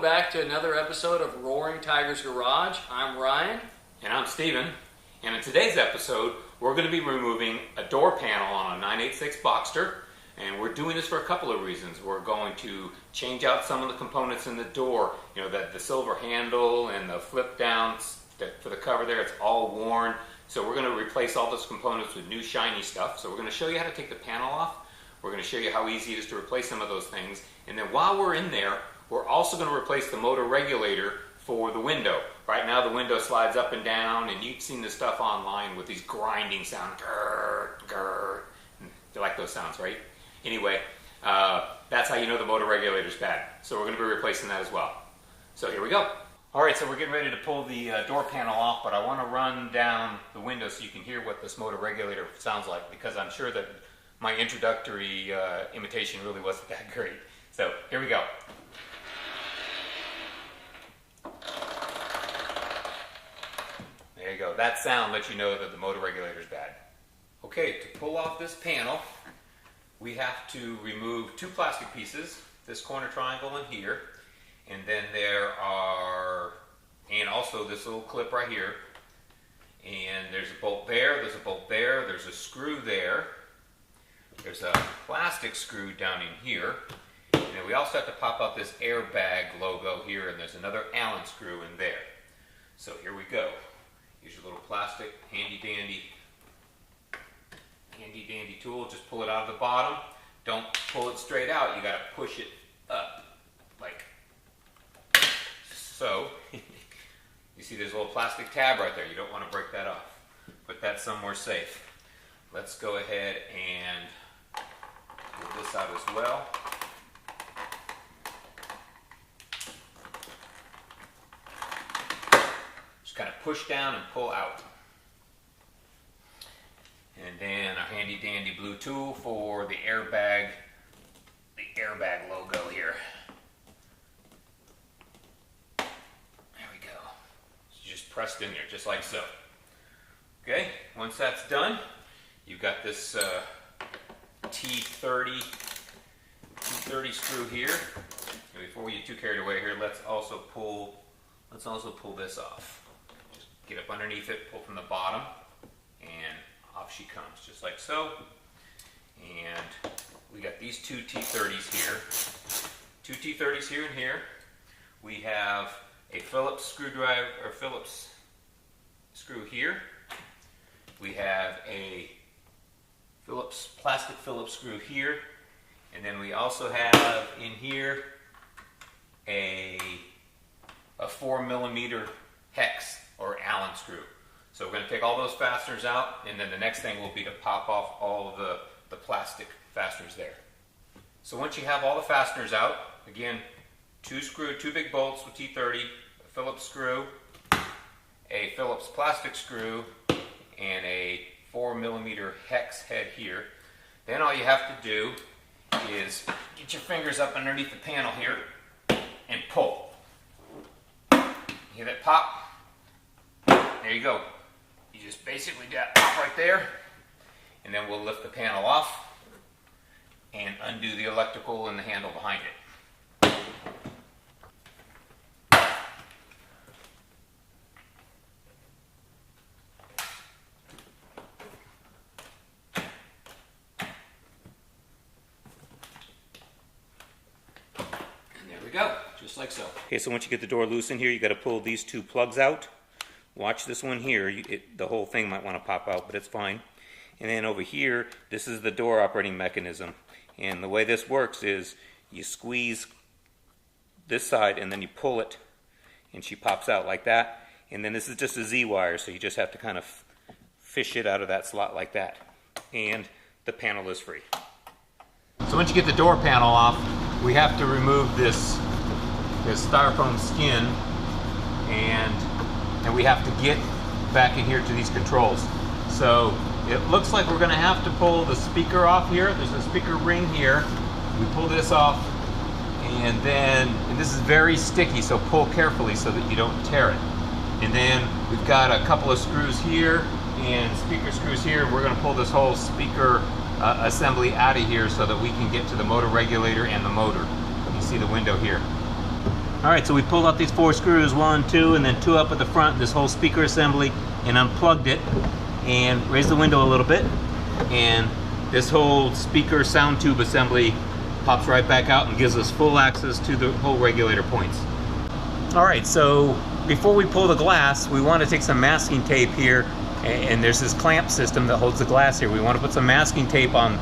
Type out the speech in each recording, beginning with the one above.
back to another episode of Roaring Tiger's Garage. I'm Ryan. And I'm Steven. And in today's episode, we're going to be removing a door panel on a 986 Boxster. And we're doing this for a couple of reasons. We're going to change out some of the components in the door. You know, the silver handle and the flip downs for the cover there, it's all worn. So we're going to replace all those components with new shiny stuff. So we're going to show you how to take the panel off. We're going to show you how easy it is to replace some of those things. And then while we're in there, we're also going to replace the motor regulator for the window. Right now the window slides up and down, and you've seen this stuff online with these grinding sounds. Grrr, grrr. You like those sounds, right? Anyway, that's how you know the motor regulator's bad. So we're going to be replacing that as well. So here we go. Alright, so we're getting ready to pull the door panel off, but I want to run down the window so you can hear what this motor regulator sounds like, because I'm sure that my introductory imitation really wasn't that great. So here we go. There you go. That sound lets you know that the motor regulator is bad. Okay, to pull off this panel, we have to remove two plastic pieces, this corner triangle in here, and then and also this little clip right here, and there's a bolt there, there's a bolt there, there's a screw there, there's a plastic screw down in here, and then we also have to pop out this airbag logo here, and there's another Allen screw in there. So here we go. Here's your little plastic handy dandy tool. Just pull it out of the bottom. Don't pull it straight out. You got to push it up like so. You see there's a little plastic tab right there. You don't want to break that off. Put that somewhere safe. Let's go ahead and pull this out as well. Just kind of push down and pull out. And then our handy dandy blue tool for the airbag logo here. There we go. It's just pressed in there, just like so. Okay, once that's done, you've got this T30 screw here. And before we get too carried away here, let's also pull this off. Just get up underneath it, pull from the bottom, and off she comes, just like so. And we got these two T30s here. Two T30s here and here. We have a Phillips screwdriver, or Phillips screw here. We have a plastic Phillips screw here. And then we also have in here a 4mm hex or Allen screw. So we're going to take all those fasteners out, and then the next thing will be to pop off all of the plastic fasteners there. So once you have all the fasteners out, again, two big bolts with T30, a Phillips screw, a Phillips plastic screw, and a 4mm hex head here. Then all you have to do is get your fingers up underneath the panel here and pull. You hear that pop? There you go. You just basically pop right there, and then we'll lift the panel off and undo the electrical and the handle behind it. And there we go, just like so. Okay, so once you get the door loose in here, you got to pull these two plugs out. Watch this one here. The whole thing might want to pop out, but it's fine. And then over here, this is the door operating mechanism. And the way this works is you squeeze this side and then you pull it, and she pops out like that. And then this is just a Z-wire, so you just have to kind of fish it out of that slot like that. And the panel is free. So once you get the door panel off, we have to remove this styrofoam skin, and we have to get back in here to these controls. So it looks like we're going to have to pull the speaker off here. There's a speaker ring here. We pull this off, and this is very sticky, so pull carefully so that you don't tear it. And then we've got a couple of screws here and speaker screws here. We're going to pull this whole speaker assembly out of here so that we can get to the motor regulator and the motor. You see the window here. Alright, so we pulled out these 4 screws, 1, 2, and then 2 up at the front, this whole speaker assembly, and unplugged it, and raised the window a little bit, and this whole speaker sound tube assembly pops right back out and gives us full access to the whole regulator points. Alright, so before we pull the glass, we want to take some masking tape here, and there's this clamp system that holds the glass here. We want to put some masking tape on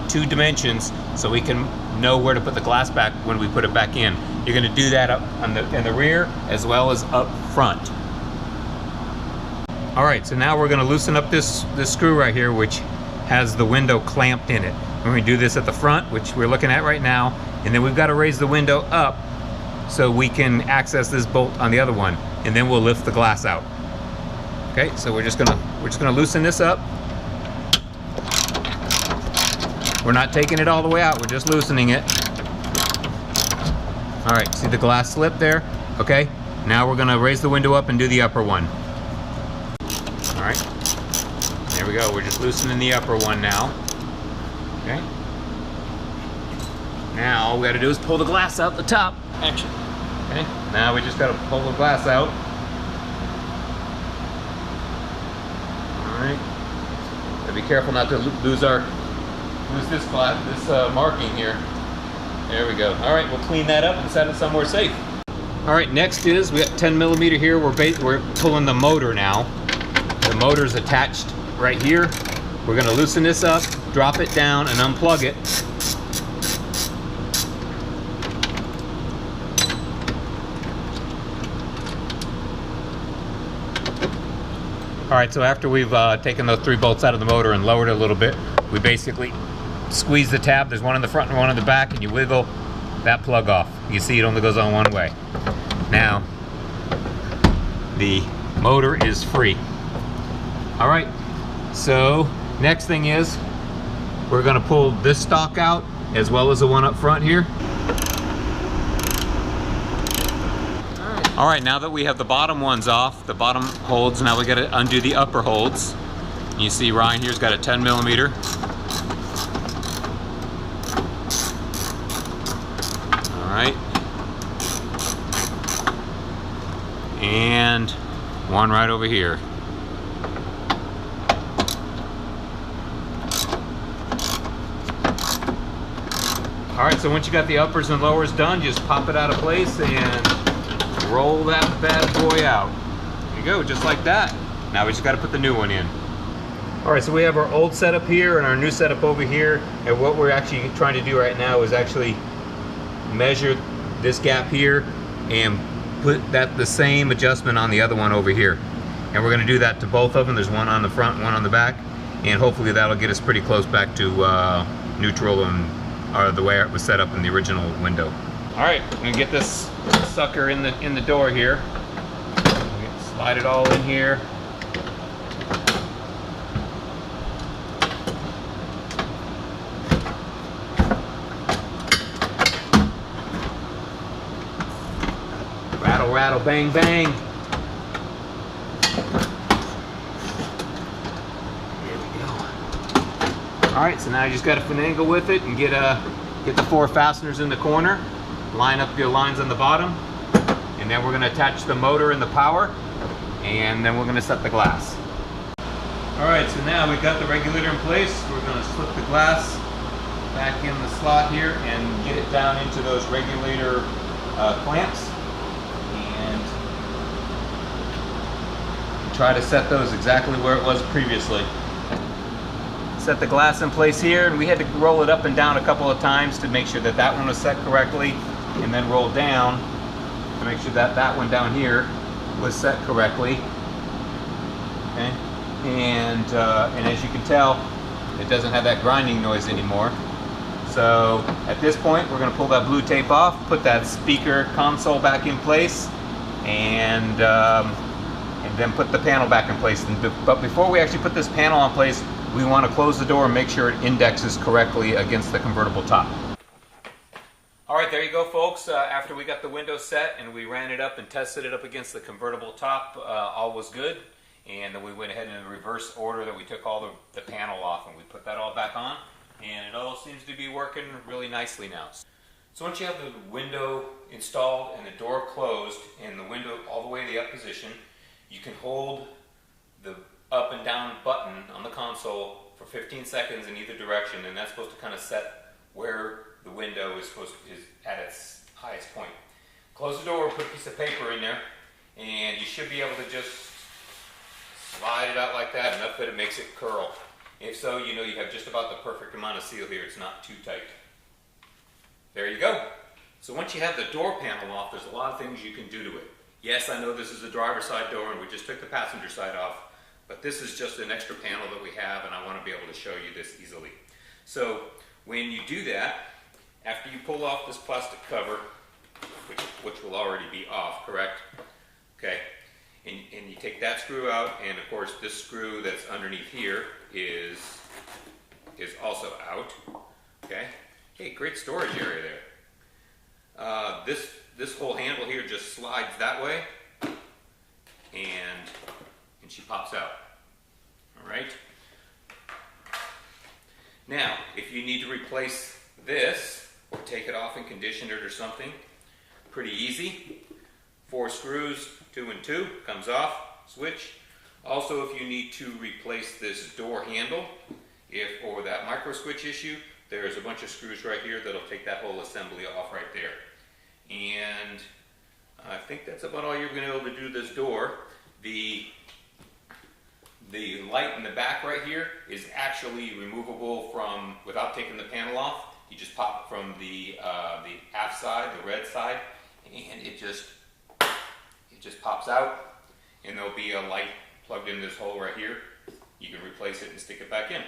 2 dimensions so we can know where to put the glass back when we put it back in. You're going to do that up in the rear as well as up front. Alright, so now we're going to loosen up this screw right here, which has the window clamped in it. We're going to do this at the front, which we're looking at right now, and then we've got to raise the window up so we can access this bolt on the other one, and then we'll lift the glass out. Okay, so we're just gonna loosen this up. We're not taking it all the way out, we're just loosening it. All right, see the glass slip there? Okay, now we're gonna raise the window up and do the upper one. All right, there we go. We're just loosening the upper one now. Okay. Now all we gotta do is pull the glass out the top. Action. Okay, now we just gotta pull the glass out. Alright. Gotta be careful not to lose this marking here. There we go. Alright, we'll clean that up and set it somewhere safe. Alright, next is, we got 10 millimeter here. We're pulling the motor now. The motor's attached right here. We're gonna loosen this up, drop it down, and unplug it. Alright, so after we've taken those 3 bolts out of the motor and lowered it a little bit, we basically squeeze the tab. There's one in the front and one in the back, and you wiggle that plug off. You see it only goes on one way. Now, the motor is free. Alright, so next thing is we're going to pull this stock out as well as the one up front here. Alright, now that we have the bottom ones off, the bottom holds, now we got to undo the upper holds. You see Ryan here's got a 10 millimeter. Alright. And one right over here. Alright, so once you got the uppers and lowers done, just pop it out of place and roll that bad boy out. There you go, just like that. Now we just got to put the new one in. Alright, so we have our old setup here and our new setup over here, and what we're actually trying to do right now is actually measure this gap here and put that the same adjustment on the other one over here. And we're going to do that to both of them. There's one on the front, one on the back, and hopefully that'll get us pretty close back to neutral and the way it was set up in the original window. Alright, I'm going to get this sucker in the door here. Slide it all in here. Rattle, rattle, bang, bang. There we go. Alright, so now you just got to finagle with it and get the 4 fasteners in the corner. Line up your lines on the bottom, and then we're going to attach the motor and the power, and then we're going to set the glass. Alright, so now we've got the regulator in place. We're going to slip the glass back in the slot here and get it down into those regulator clamps, and try to set those exactly where it was previously. Set the glass in place here, and we had to roll it up and down a couple of times to make sure that that one was set correctly, and then roll down to make sure that that one down here was set correctly. Okay, and as you can tell, it doesn't have that grinding noise anymore. So at this point, we're going to pull that blue tape off, put that speaker console back in place, and then put the panel back in place. But before we actually put this panel in place, we want to close the door and make sure it indexes correctly against the convertible top. Alright, there you go folks. After we got the window set and we ran it up and tested it up against the convertible top, all was good. And then we went ahead in the reverse order that we took all the panel off and we put that all back on. And it all seems to be working really nicely now. So once you have the window installed and the door closed and the window all the way to the up position, you can hold the up and down button on the console for 15 seconds in either direction, and that's supposed to kind of set where the window is at its highest point. Close the door, put a piece of paper in there, and you should be able to just slide it out like that, enough that it makes it curl. If so, you know you have just about the perfect amount of seal here. It's not too tight. There you go. So once you have the door panel off, there's a lot of things you can do to it. Yes, I know this is the driver's side door and we just took the passenger side off, but this is just an extra panel that we have, and I want to be able to show you this easily. So when you do that, after you pull off this plastic cover, which will already be off, correct? Okay. And you take that screw out, and of course this screw that's underneath here is also out. Okay. Hey, great storage area there. This whole handle here just slides that way, and she pops out. All right. Now, if you need to replace this or take it off and condition it or something, pretty easy. 4 screws, 2 and 2, comes off, switch. Also, if you need to replace this door handle, or that micro switch issue, there's a bunch of screws right here that'll take that whole assembly off right there. And I think that's about all you're going to be able to do to this door. The light in the back right here is actually removable without taking the panel off. You just pop it from the aft side, the red side, and it just pops out, and there'll be a light plugged in this hole right here. You can replace it and stick it back in.